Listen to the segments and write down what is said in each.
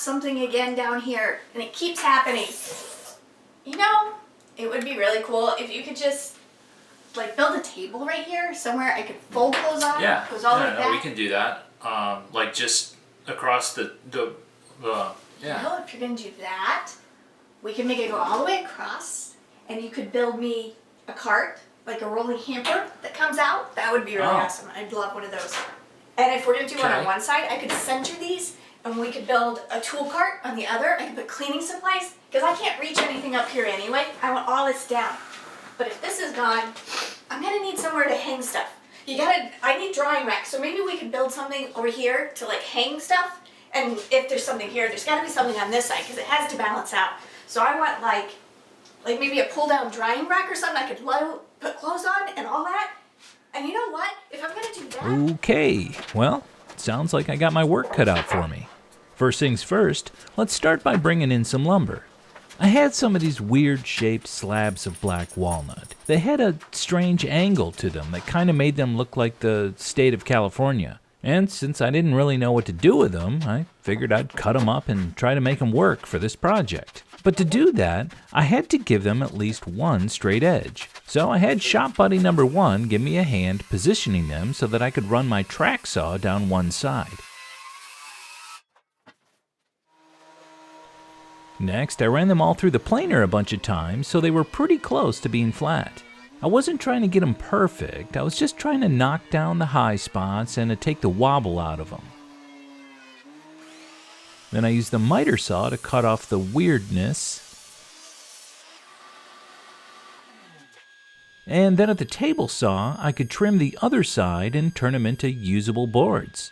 something again down here, and it keeps happening. You know, it would be really cool if you could just like build a table right here somewhere I could fold clothes on. Yeah, Goes all the way back. we can do that. Like just across the yeah. You know, if you're gonna do that, we can make it go all the way across, and you could build me a cart, like a rolling hamper that comes out. That would be really awesome. I'd love one of those. And if we're gonna do one on one side, I could center these, and we could build a tool cart on the other. I could put cleaning supplies, because I can't reach anything up here anyway. I want all this down. But if this is gone, I'm gonna need somewhere to hang stuff. I need drawing racks, so maybe we could build something over here to like hang stuff. And if there's something here, there's gotta be something on this side, because it has to balance out. So I want like maybe a pull down drying rack or something I could put clothes on and all that. And you know what? If I'm gonna do that. Okay, well, sounds like I got my work cut out for me. First things first, let's start by bringing in some lumber. I had some of these weird shaped slabs of black walnut. They had a strange angle to them that kind of made them look like the state of California. And since I didn't really know what to do with them, I figured I'd cut them up and try to make them work for this project. But to do that, I had to give them at least one straight edge. So I had shop buddy number 1 give me a hand positioning them so that I could run my track saw down one side. Next, I ran them all through the planer a bunch of times so they were pretty close to being flat. I wasn't trying to get them perfect, I was just trying to knock down the high spots and to take the wobble out of them. Then I used the miter saw to cut off the weirdness. And then at the table saw, I could trim the other side and turn them into usable boards.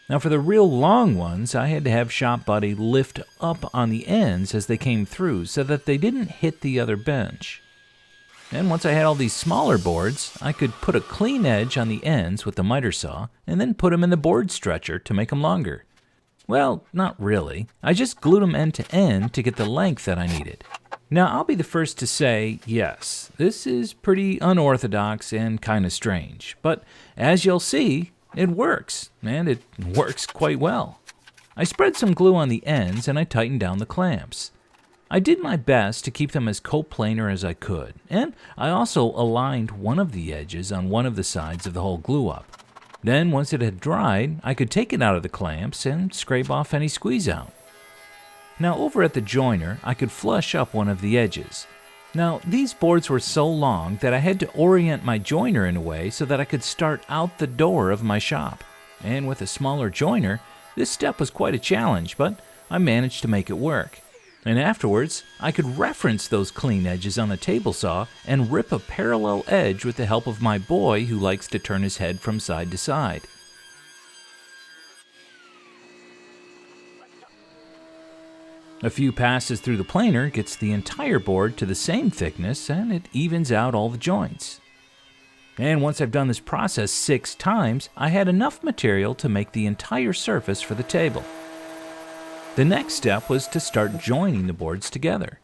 Now for the real long ones, I had to have Shop Buddy lift up on the ends as they came through so that they didn't hit the other bench. And once I had all these smaller boards, I could put a clean edge on the ends with the miter saw and then put them in the board stretcher to make them longer. Well, not really. I just glued them end to end to get the length that I needed. Now I'll be the first to say, yes, this is pretty unorthodox and kind of strange, but as you'll see, it works, and it works quite well. I spread some glue on the ends and I tightened down the clamps. I did my best to keep them as coplanar as I could, and I also aligned one of the edges on one of the sides of the whole glue up. Then once it had dried, I could take it out of the clamps and scrape off any squeeze out. Now over at the joiner, I could flush up one of the edges. Now these boards were so long that I had to orient my joiner in a way so that I could start out the door of my shop. And with a smaller joiner, this step was quite a challenge, but I managed to make it work. And afterwards, I could reference those clean edges on the table saw and rip a parallel edge with the help of my boy who likes to turn his head from side to side. A few passes through the planer gets the entire board to the same thickness and it evens out all the joints. And once I've done this process 6 times, I had enough material to make the entire surface for the table. The next step was to start joining the boards together.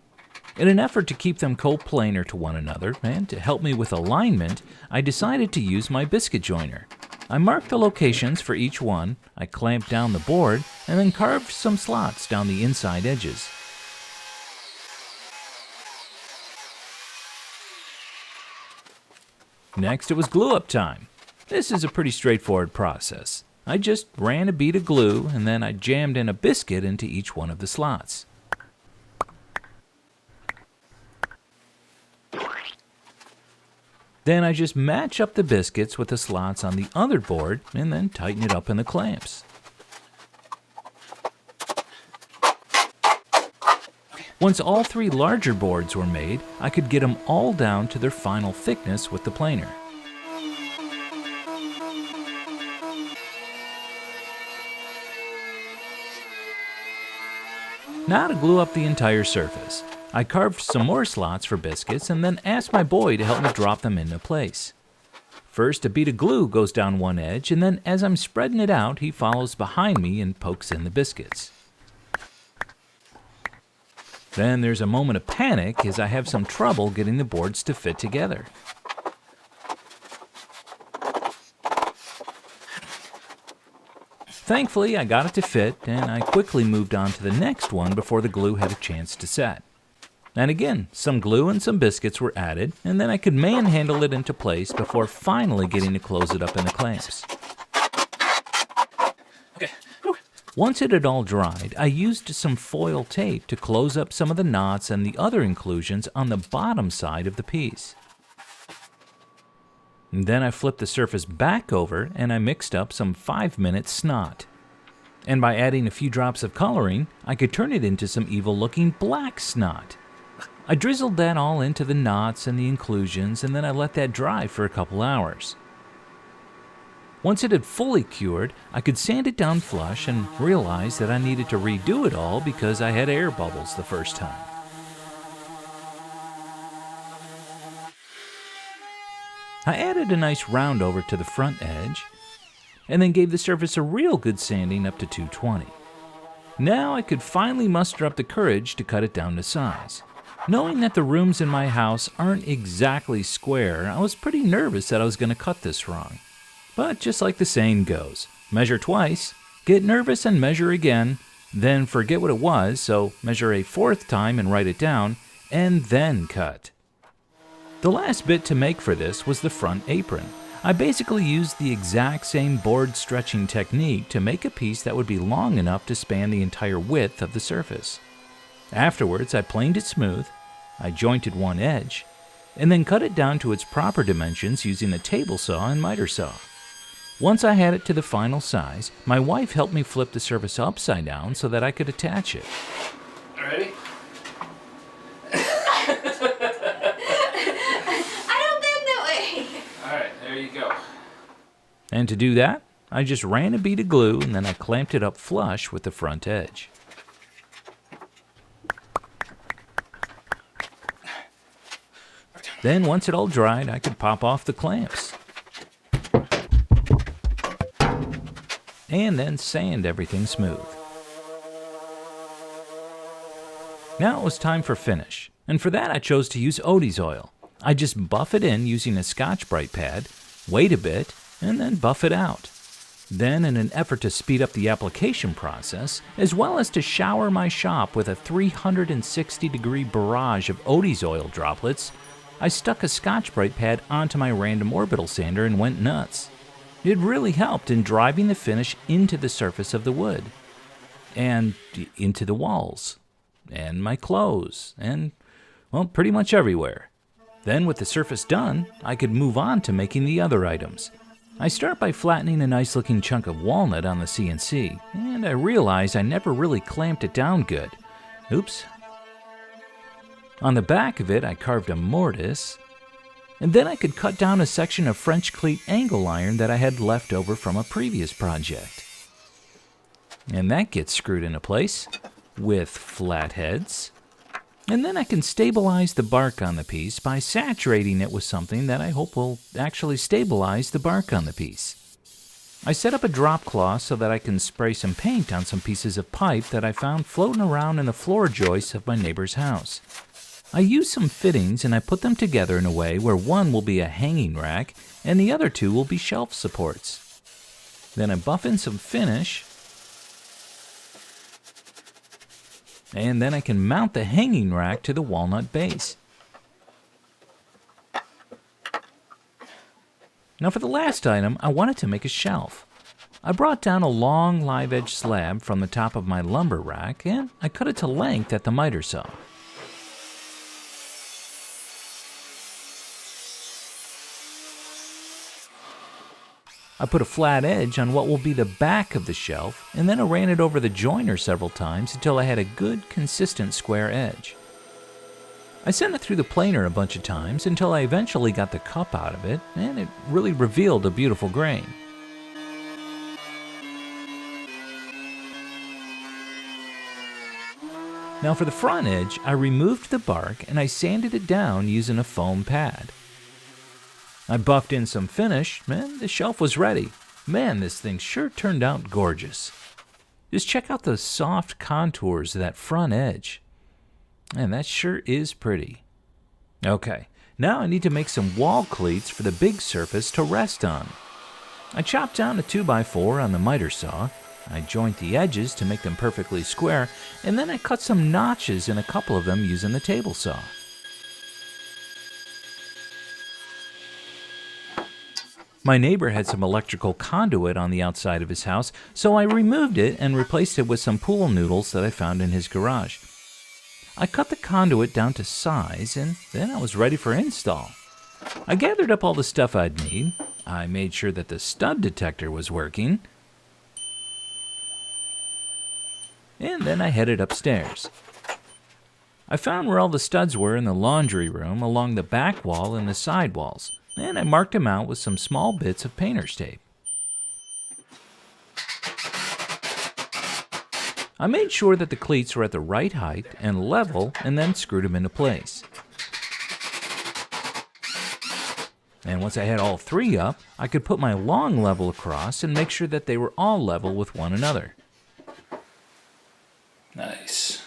In an effort to keep them coplanar to one another and to help me with alignment, I decided to use my biscuit joiner. I marked the locations for each one, I clamped down the board, and then carved some slots down the inside edges. Next, it was glue up time. This is a pretty straightforward process. I just ran a bead of glue and then I jammed in a biscuit into each one of the slots. Then I just match up the biscuits with the slots on the other board and then tighten it up in the clamps. Once all 3 larger boards were made, I could get them all down to their final thickness with the planer. Now to glue up the entire surface. I carved some more slots for biscuits and then asked my boy to help me drop them into place. First, a bead of glue goes down one edge, and then as I'm spreading it out, he follows behind me and pokes in the biscuits. Then there's a moment of panic as I have some trouble getting the boards to fit together. Thankfully, I got it to fit, and I quickly moved on to the next one before the glue had a chance to set. And again, some glue and some biscuits were added, and then I could manhandle it into place before finally getting to close it up in the clamps. Okay. Once it had all dried, I used some foil tape to close up some of the knots and the other inclusions on the bottom side of the piece. And then I flipped the surface back over and I mixed up some 5-minute snot. And by adding a few drops of coloring, I could turn it into some evil-looking black snot. I drizzled that all into the knots and the inclusions, and then I let that dry for a couple hours. Once it had fully cured, I could sand it down flush and realized that I needed to redo it all because I had air bubbles the first time. I added a nice round over to the front edge, and then gave the surface a real good sanding up to 220. Now I could finally muster up the courage to cut it down to size. Knowing that the rooms in my house aren't exactly square, I was pretty nervous that I was going to cut this wrong. But just like the saying goes, measure twice, get nervous and measure again, then forget what it was, so measure a 4th time and write it down, and then cut. The last bit to make for this was the front apron. I basically used the exact same board stretching technique to make a piece that would be long enough to span the entire width of the surface. Afterwards, I planed it smooth, I jointed one edge, and then cut it down to its proper dimensions using a table saw and miter saw. Once I had it to the final size, my wife helped me flip the surface upside down so that I could attach it. Ready? There you go. And to do that, I just ran a bead of glue and then I clamped it up flush with the front edge. Then once it all dried, I could pop off the clamps. And then sand everything smooth. Now it was time for finish, and for that I chose to use Odie's oil. I just buff it in using a Scotch-Brite pad, wait a bit, and then buff it out. Then, in an effort to speed up the application process, as well as to shower my shop with a 360-degree barrage of Odie's oil droplets, I stuck a Scotch-Brite pad onto my random orbital sander and went nuts. It really helped in driving the finish into the surface of the wood, and into the walls, and my clothes, and, well, pretty much everywhere. Then, with the surface done, I could move on to making the other items. I start by flattening a nice-looking chunk of walnut on the CNC, and I realize I never really clamped it down good. Oops. On the back of it, I carved a mortise, and then I could cut down a section of French cleat angle iron that I had left over from a previous project. And that gets screwed into place with flat heads. And then I can stabilize the bark on the piece by saturating it with something that I hope will actually stabilize the bark on the piece. I set up a drop cloth so that I can spray some paint on some pieces of pipe that I found floating around in the floor joists of my neighbor's house. I used some fittings and I put them together in a way where one will be a hanging rack and the other two will be shelf supports. Then I buff in some finish, and then I can mount the hanging rack to the walnut base. Now for the last item, I wanted to make a shelf. I brought down a long live edge slab from the top of my lumber rack and I cut it to length at the miter saw. I put a flat edge on what will be the back of the shelf, and then I ran it over the joiner several times until I had a good, consistent square edge. I sent it through the planer a bunch of times until I eventually got the cup out of it, and it really revealed a beautiful grain. Now for the front edge, I removed the bark and I sanded it down using a foam pad. I buffed in some finish, and the shelf was ready. Man, this thing sure turned out gorgeous. Just check out the soft contours of that front edge. Man, that sure is pretty. Okay, now I need to make some wall cleats for the big surface to rest on. I chopped down a 2x4 on the miter saw. I joint the edges to make them perfectly square, and then I cut some notches in a couple of them using the table saw. My neighbor had some electrical conduit on the outside of his house, so I removed it and replaced it with some pool noodles that I found in his garage. I cut the conduit down to size, and then I was ready for install. I gathered up all the stuff I'd need. I made sure that the stud detector was working, and then I headed upstairs. I found where all the studs were in the laundry room, along the back wall and the side walls, and I marked them out with some small bits of painter's tape. I made sure that the cleats were at the right height and level, and then screwed them into place. And once I had all three up, I could put my long level across and make sure that they were all level with one another. Nice.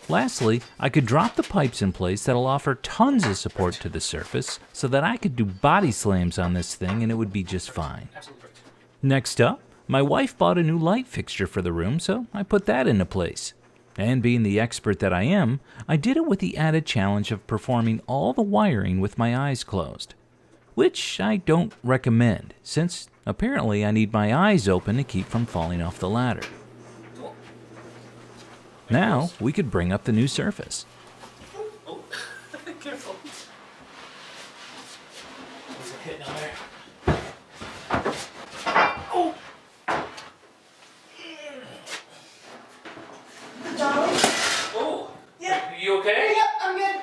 Lastly, I could drop the pipes in place that'll offer tons of support to the surface so that I could do body slams on this thing and it would be just fine. Next up, my wife bought a new light fixture for the room, so I put that into place. And being the expert that I am, I did it with the added challenge of performing all the wiring with my eyes closed, which I don't recommend, since apparently I need my eyes open to keep from falling off the ladder. Now, we could bring up the new surface. Oh, careful. What's it hitting on there? Oh! Donald? Oh! Yep. You okay? Yep, I'm good.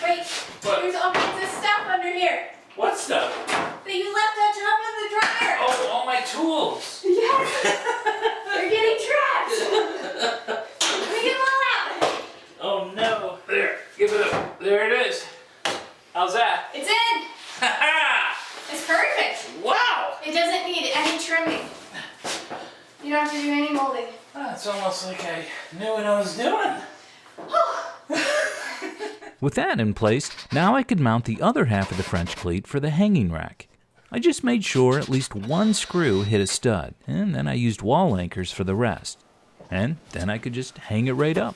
Wait, What? there's all kinds of stuff under here What stuff? that you left on top of the dryer. Oh, all my tools! Yes. They're getting trapped. We get them all out. Oh no. There, give it up. There it is. How's that? It's in. Ha It's perfect. Wow! It doesn't need any trimming. You don't have to do any molding. It's almost like I knew what I was doing. With that in place, now I could mount the other half of the French cleat for the hanging rack. I just made sure at least one screw hit a stud, and then I used wall anchors for the rest. And then I could just hang it right up.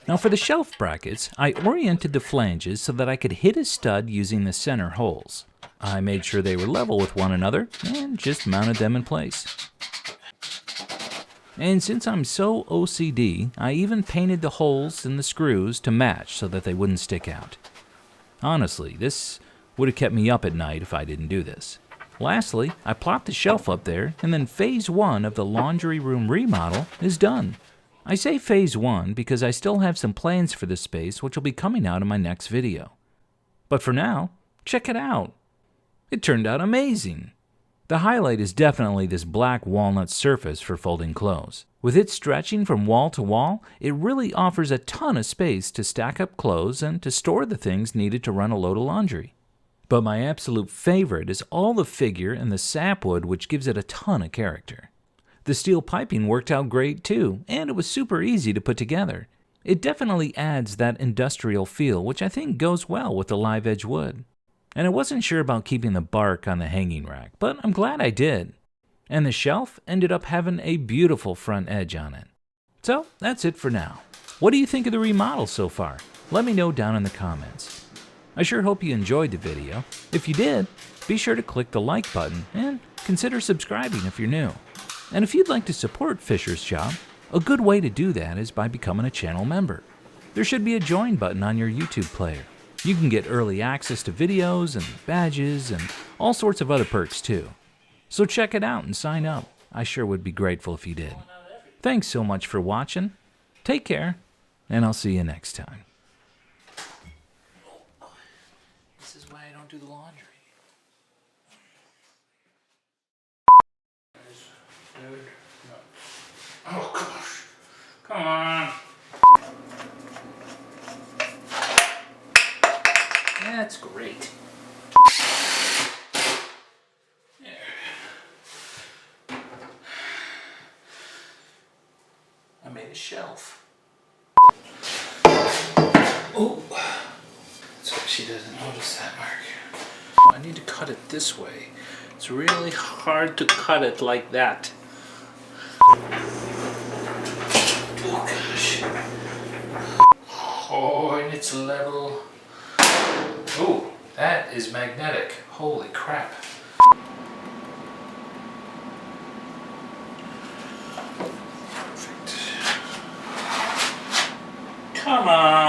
Now for the shelf brackets, I oriented the flanges so that I could hit a stud using the center holes. I made sure they were level with one another and just mounted them in place. And since I'm so OCD, I even painted the holes in the screws to match so that they wouldn't stick out. Honestly, this would have kept me up at night if I didn't do this. Lastly, I plopped the shelf up there, and then phase 1 of the laundry room remodel is done. I say phase 1 because I still have some plans for this space which will be coming out in my next video. But for now, check it out. It turned out amazing. The highlight is definitely this black walnut surface for folding clothes. With it stretching from wall to wall, it really offers a ton of space to stack up clothes and to store the things needed to run a load of laundry. But my absolute favorite is all the figure and the sapwood, which gives it a ton of character. The steel piping worked out great too, and it was super easy to put together. It definitely adds that industrial feel, which I think goes well with the live edge wood. And I wasn't sure about keeping the bark on the hanging rack, but I'm glad I did. And the shelf ended up having a beautiful front edge on it. So that's it for now. What do you think of the remodel so far? Let me know down in the comments. I sure hope you enjoyed the video. If you did, be sure to click the like button and consider subscribing if you're new. And if you'd like to support Fisher's Shop, a good way to do that is by becoming a channel member. There should be a join button on your YouTube player. You can get early access to videos and badges and all sorts of other perks too. So check it out and sign up. I sure would be grateful if you did. Thanks so much for watching. Take care, and I'll see you next time. This is why I don't do the laundry. Oh gosh. Come on. That's great. There. I made a shelf. Oh. So she doesn't notice that mark. I need to cut it this way. It's really hard to cut it like that. Oh gosh. Oh, and it's level. Oh, that is magnetic. Holy crap. Perfect. Come on.